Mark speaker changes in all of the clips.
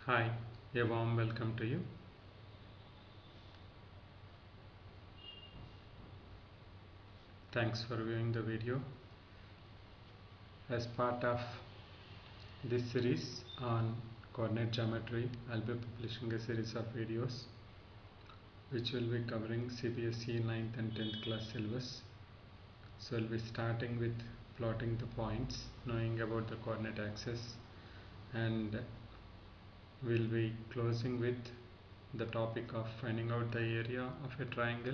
Speaker 1: Hi, a warm welcome to you. Thanks for viewing the video. As part of this series on coordinate geometry, I'll be publishing a series of videos which will be covering CBSE 9th and 10th class syllabus. So we'll be starting with plotting the points, knowing about the coordinate axis, and we'll be closing with the topic of finding out the area of a triangle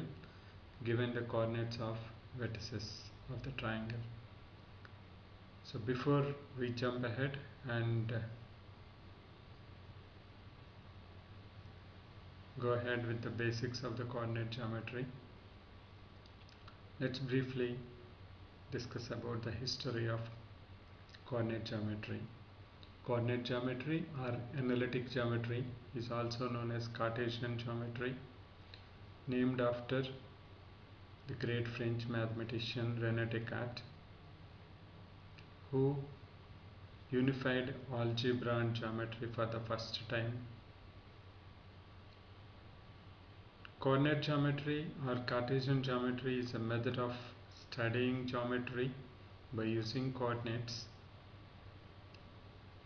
Speaker 1: given the coordinates of vertices of the triangle. So before we jump ahead and go ahead with the basics of the coordinate geometry, let's briefly discuss about the history of coordinate geometry. Coordinate geometry or analytic geometry is also known as Cartesian geometry, named after the great French mathematician René Descartes, who unified algebra and geometry for the first time. Coordinate geometry or Cartesian geometry is a method of studying geometry by using coordinates.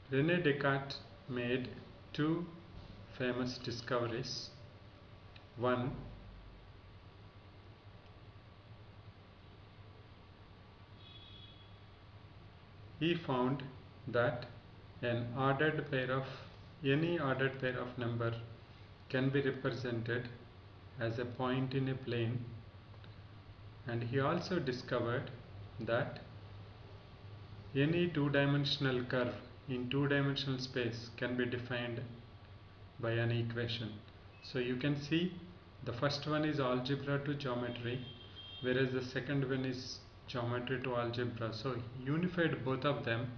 Speaker 1: René Descartes made two famous discoveries. One, he found that any ordered pair of number can be represented as a point in a plane, and he also discovered that any two-dimensional curve in two-dimensional space can be defined by an equation. So you can see the first one is algebra to geometry, whereas the second one is geometry to algebra. So he unified both of them,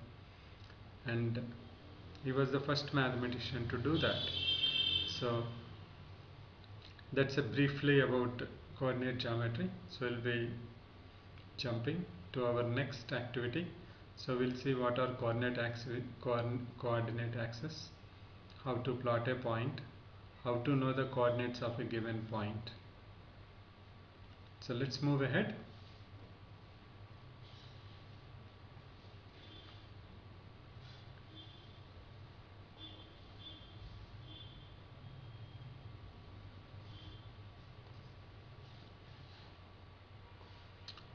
Speaker 1: and he was the first mathematician to do that. So that's a briefly about coordinate geometry. So we'll be jumping to our next activity. So we'll see what are coordinate axes, how to plot a point, how to know the coordinates of a given point. So let's move ahead.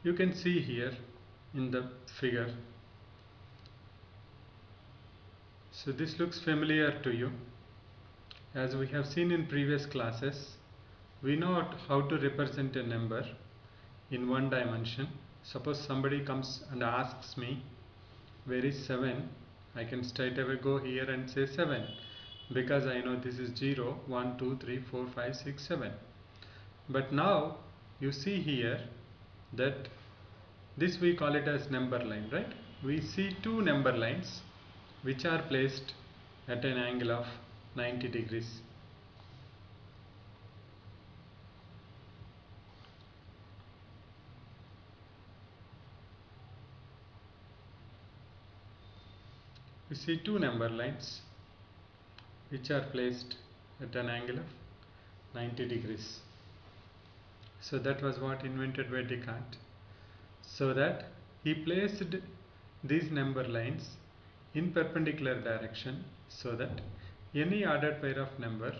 Speaker 1: You can see here in the figure. So this looks familiar to you. As we have seen in previous classes, we know how to represent a number in one dimension. Suppose somebody comes and asks me, where is 7? I can straight away go here and say 7, because I know this is 0, 1, 2, 3, 4, 5, 6, 7. But now you see here that this we call it as number line, right? We see two number lines which are placed at an angle of 90 degrees. We see two number lines which are placed at an angle of 90 degrees. So that was what invented by Descartes, so that he placed these number lines in perpendicular direction, so that any ordered pair of number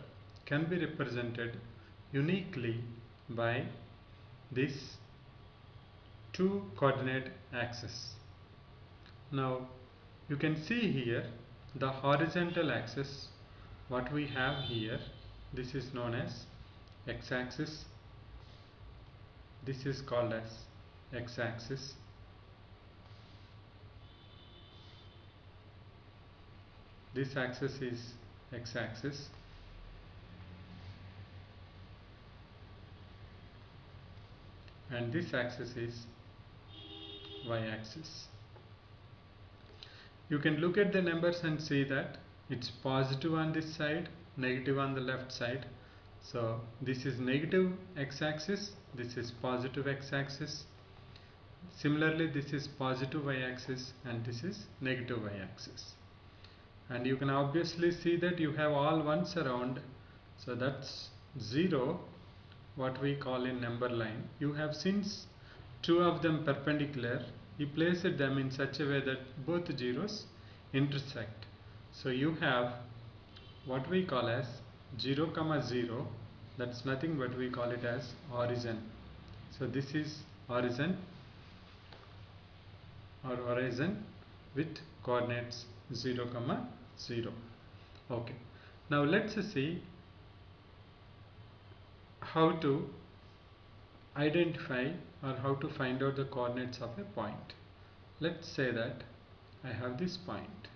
Speaker 1: can be represented uniquely by this two coordinate axes. Now you can see here the horizontal axis, what we have here, this is known as x-axis, this is called as x-axis, this axis is x-axis, and this axis is y-axis. You can look at the numbers and see that it's positive on this side, negative on the left side. So this is negative x-axis, this is positive x-axis. Similarly, this is positive y-axis and this is negative y-axis. and you can obviously see that you have all ones around, so that's 0, what we call in number line. You have, since two of them perpendicular, you placed them in such a way that both zeros intersect. So you have what we call as 0 comma 0, that's nothing but we call it as origin. So this is origin, or horizon, with coordinates 0 comma 0. Okay, now let's see how to identify or how to find out the coordinates of a point. Let's say that I have this point.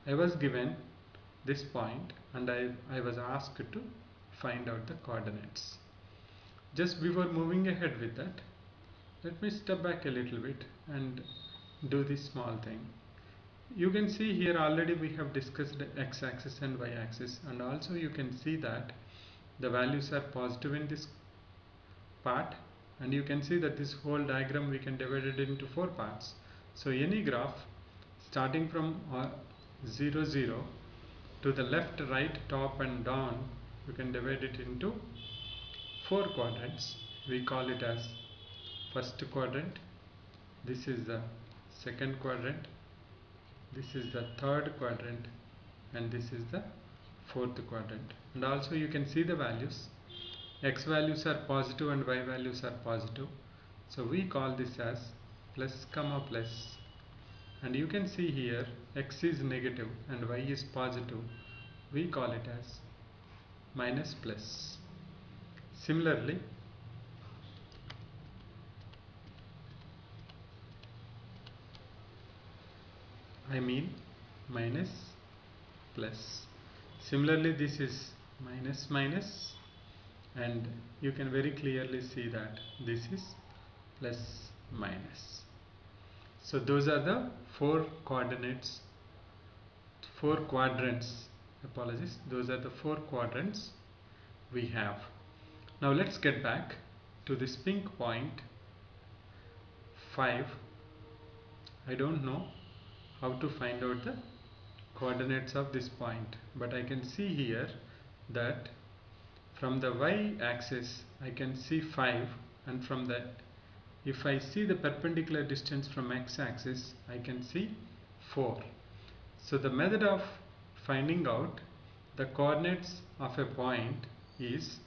Speaker 1: I was given this point and I was asked to find out the coordinates. Just before moving ahead with that, let me step back a little bit and do this small thing. You can see here already we have discussed x-axis and y-axis, and also you can see that the values are positive in this part, and you can see that this whole diagram we can divide it into 4 parts. So any graph starting from 0 0 to the left, right, top and down, you can divide it into 4 quadrants. We call it as first quadrant, this is the second quadrant, this is the third quadrant, and this is the fourth quadrant. And also you can see the values. X values are positive and y values are positive, so we call this as plus comma plus. And you can see here x is negative and y is positive, we call it as minus plus. Similarly, minus plus. Similarly, this is minus minus, and you can very clearly see that this is plus minus. So those are the 4 coordinates, 4 quadrants, apologies, those are the 4 quadrants we have. Now let's get back to this pink point 5. I don't know how to find out the coordinates of this point, but I can see here that from the y-axis I can see 5, and from the, if I see the perpendicular distance from x-axis, I can see 4. So the method of finding out the coordinates of a point is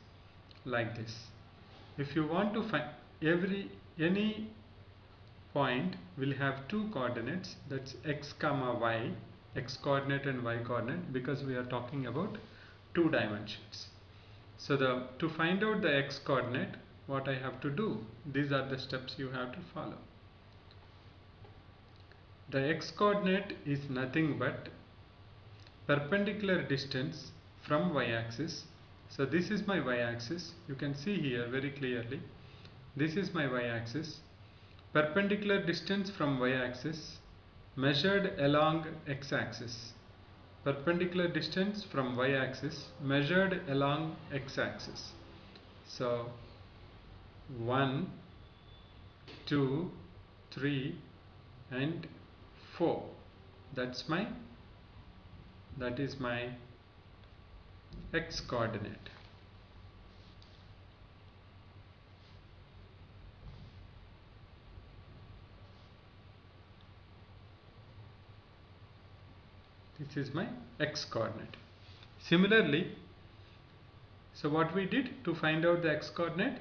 Speaker 1: like this. If you want to find any point will have 2 coordinates, that's x comma y, x coordinate and y coordinate, because we are talking about 2 dimensions. So to find out the x coordinate, what I have to do, these are the steps you have to follow. The x coordinate is nothing but perpendicular distance from y-axis. So this is my y-axis, you can see here very clearly, this is my y-axis. Perpendicular distance from y-axis measured along x-axis. Perpendicular distance from y-axis measured along x-axis. So 1, 2, 3 and 4. That is my x coordinate. This is my x coordinate. Similarly, so what we did to find out the x coordinate,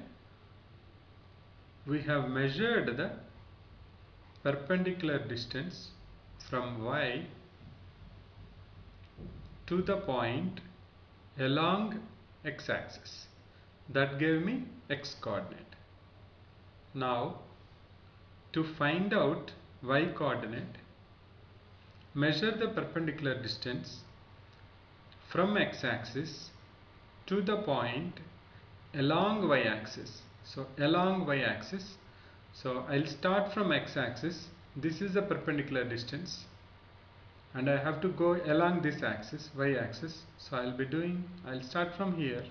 Speaker 1: we have measured the perpendicular distance from y to the point along x-axis. That gave me x coordinate. Now to find out y coordinate, measure the perpendicular distance from x-axis to the point along y-axis. So along y-axis, so I'll start from x-axis, this is the perpendicular distance, and I have to go along this axis, y-axis. So I'll start from here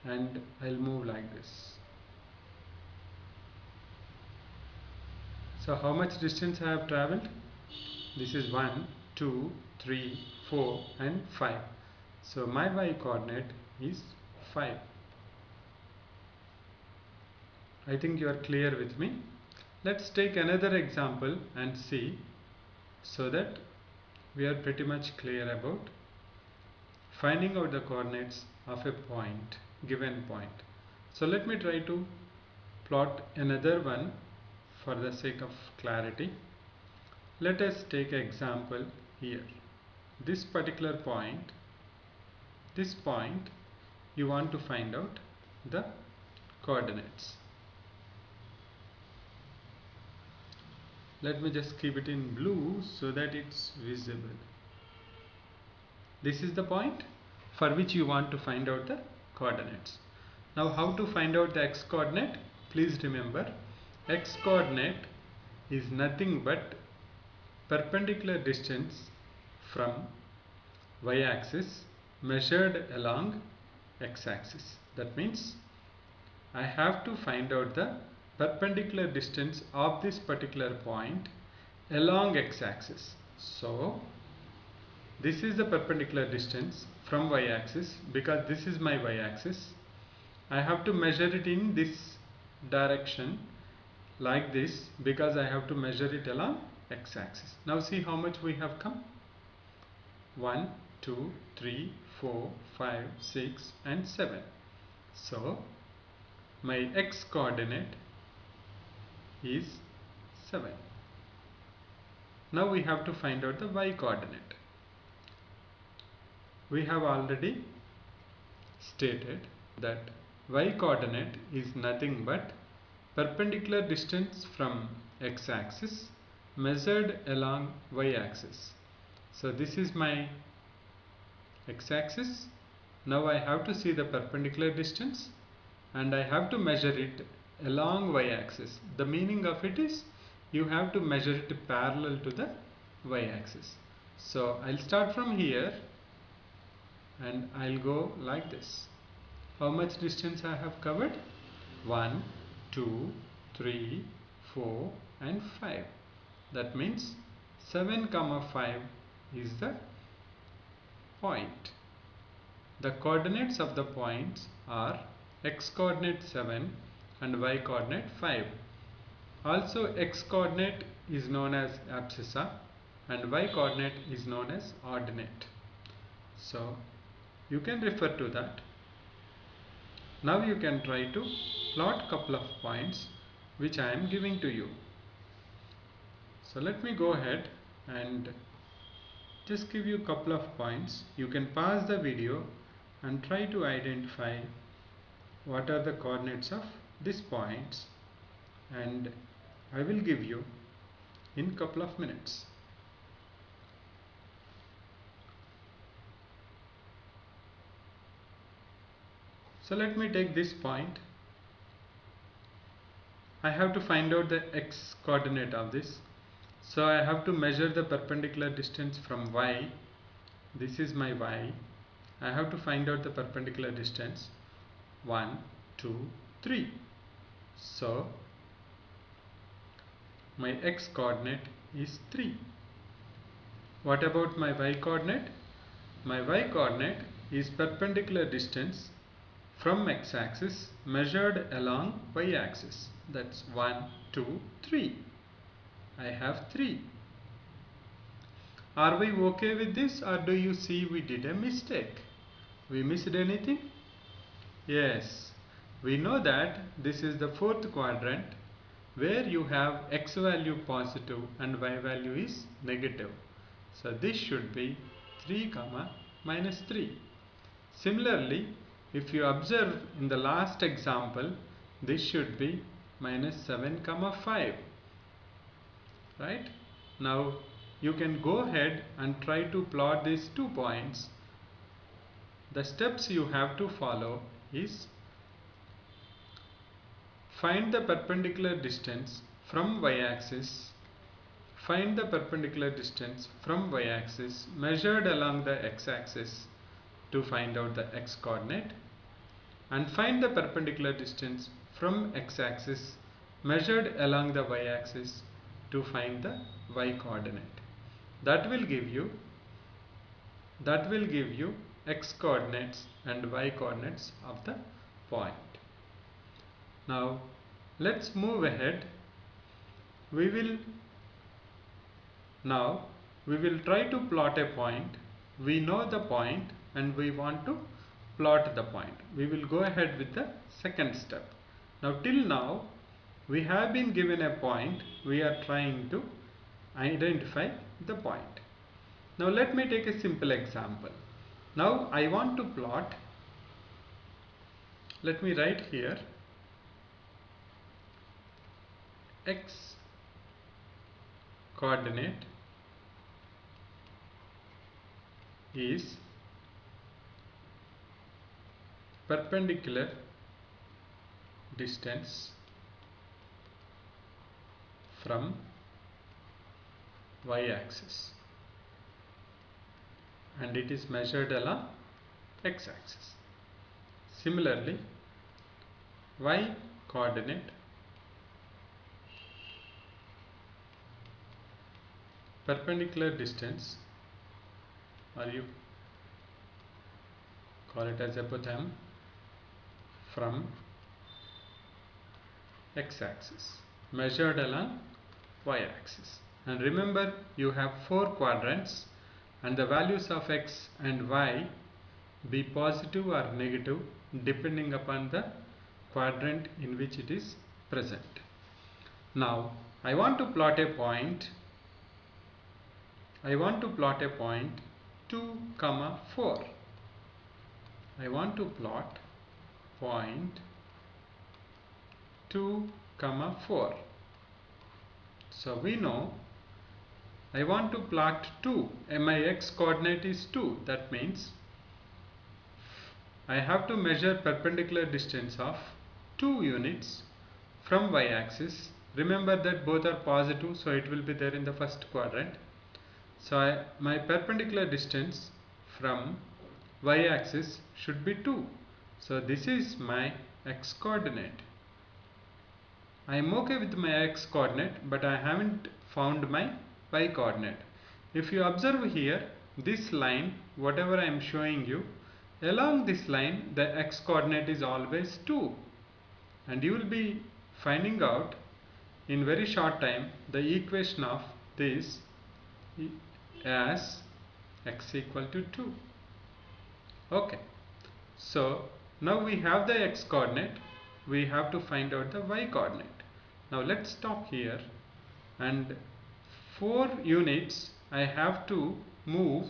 Speaker 1: and I'll move like this. So how much distance I have traveled? This is 1, 2, 3, 4 and 5. So my y coordinate is 5. I think you are clear with me. Let's take another example and see, so that we are pretty much clear about finding out the coordinates of a point, given point. So let me try to plot another one for the sake of clarity. Let us take an example here. This particular point, this point, you want to find out the coordinates. Let me just keep it in blue so that it's visible. This is the point for which you want to find out the coordinates. Now how to find out the x coordinate? Please remember, x coordinate is nothing but perpendicular distance from y-axis measured along x-axis. That means I have to find out the perpendicular distance of this particular point along x-axis. So this is the perpendicular distance from y-axis, because this is my y-axis. I have to measure it in this direction like this, because I have to measure it along x-axis. Now see how much we have come. 1, 2, 3, 4, 5, 6 and 7. So my x coordinate is 7. Now we have to find out the y coordinate. We have already stated that y coordinate is nothing but perpendicular distance from x-axis measured along y-axis. So this is my x-axis. Now I have to see the perpendicular distance and I have to measure it along y-axis. The meaning of it is you have to measure it parallel to the y-axis. So I'll start from here and I'll go like this. How much distance I have covered? 1, 2, 3, 4 and 5. That means 7, 5 is the point. The coordinates of the points are x coordinate 7 and y coordinate 5. Also x coordinate is known as abscissa and y coordinate is known as ordinate. So you can refer to that. Now you can try to plot couple of points which I am giving to you. So let me go ahead and just give you a couple of points. You can pause the video and try to identify what are the coordinates of these points, and I will give you in couple of minutes. So let me take this point. I have to find out the x coordinate of this. So I have to measure the perpendicular distance from y. This is my y. I have to find out the perpendicular distance 1, 2, 3. So my x coordinate is 3. What about my y coordinate? My y coordinate is perpendicular distance from x-axis measured along y-axis. That's 1, 2, 3. I have 3. Are we okay with this, or do you see we did a mistake? We missed anything? Yes. We know that this is the fourth quadrant where you have x value positive and y value is negative. So this should be 3, minus 3. Similarly, if you observe in the last example, this should be minus 7, 5. Right? Now you can go ahead and try to plot these 2 points. The steps you have to follow is find the perpendicular distance from y-axis. Find the perpendicular distance from y-axis measured along the x-axis to find out the x coordinate, and find the perpendicular distance from x-axis measured along the y-axis to find the y coordinate. that will give you x coordinates and y coordinates of the point. Now let's move ahead. We will try to plot a point. We know the point and we want to plot the point. We will go ahead with the second step. Now till now we have been given a point. We are trying to identify the point. Now let me take a simple example. Now I want to plot. Let me write here x coordinate is perpendicular distance from y-axis and it is measured along x-axis. Similarly, y coordinate perpendicular distance, or you call it as apothem, from x-axis measured along y-axis. And remember, you have 4 quadrants and the values of x and y be positive or negative depending upon the quadrant in which it is present. Now I want to plot a point. 2, 4. I want to plot point 2, 4. So we know I want to plot 2. My x coordinate is 2. That means I have to measure perpendicular distance of 2 units from y-axis. Remember that both are positive, so it will be there in the first quadrant. So my perpendicular distance from y-axis should be 2. So this is my x coordinate. I am okay with my x coordinate, but I haven't found my y coordinate. If you observe here, this line, whatever I am showing you, along this line the x coordinate is always 2, and you will be finding out in very short time the equation of this as x equal to 2. Okay, so now we have the x coordinate, we have to find out the y coordinate. Now let's stop here, and 4 units I have to move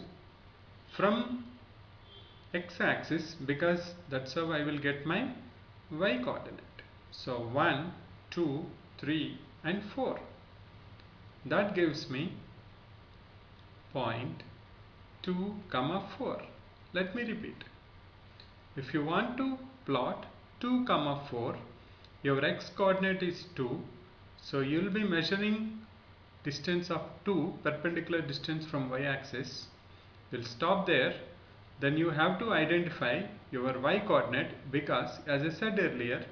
Speaker 1: from x-axis, because that's how I will get my y coordinate. So 1, 2, 3 and 4. That gives me point 2, 4. Let me repeat. If you want to plot 2, 4, your x coordinate is 2. So you will be measuring distance of 2, perpendicular distance from y-axis. We'll stop there. Then you have to identify your y coordinate, because as I said earlier,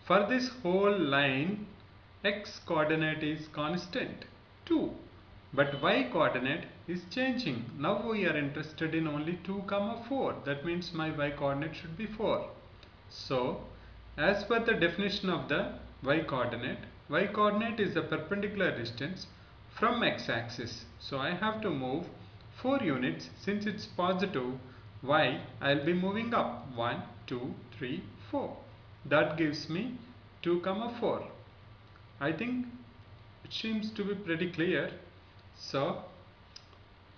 Speaker 1: for this whole line x coordinate is constant 2, but y coordinate is changing. Now we are interested in only 2, 4. That means my y coordinate should be 4. So as per the definition of the y coordinate is the perpendicular distance from x-axis. So I have to move 4 units. Since it's positive y, I'll be moving up 1, 2, 3, 4. That gives me 2, 4. I think it seems to be pretty clear. So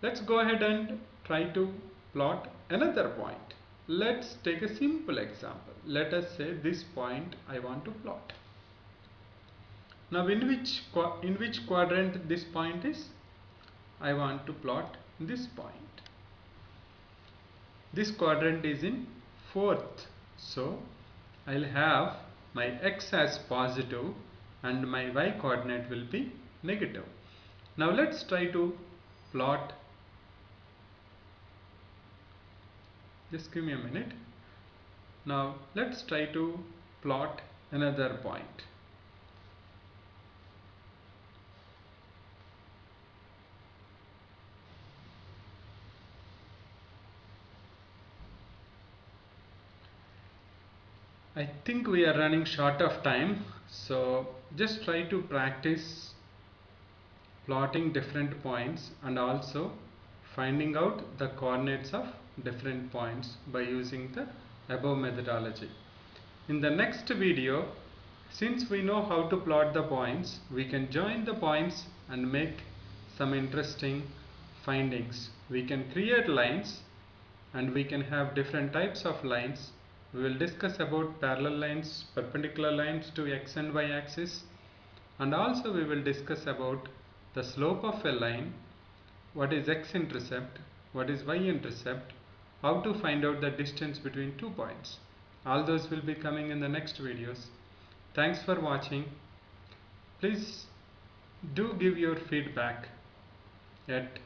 Speaker 1: let's go ahead and try to plot another point. Let's take a simple example. Let us say this point I want to plot. Now in which quadrant this point is? I want to plot this point. This quadrant is in 4th. So I'll have my x as positive and my y coordinate will be negative. Now let's try to plot. Just give me a minute. Now let's try to plot another point. I think we are running short of time, so just try to practice plotting different points and also finding out the coordinates of different points by using the above methodology. In the next video, since we know how to plot the points, we can join the points and make some interesting findings. We can create lines and we can have different types of lines. We will discuss about parallel lines, perpendicular lines to x and y axis, and also we will discuss about the slope of a line, what is x-intercept, what is y-intercept, how to find out the distance between 2 points. All those will be coming in the next videos. Thanks for watching. Please do give your feedback at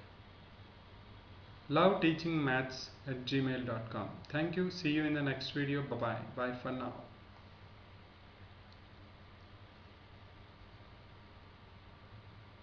Speaker 1: loveteachingmaths@gmail.com. Thank you. See you in the next video. Bye bye. Bye for now.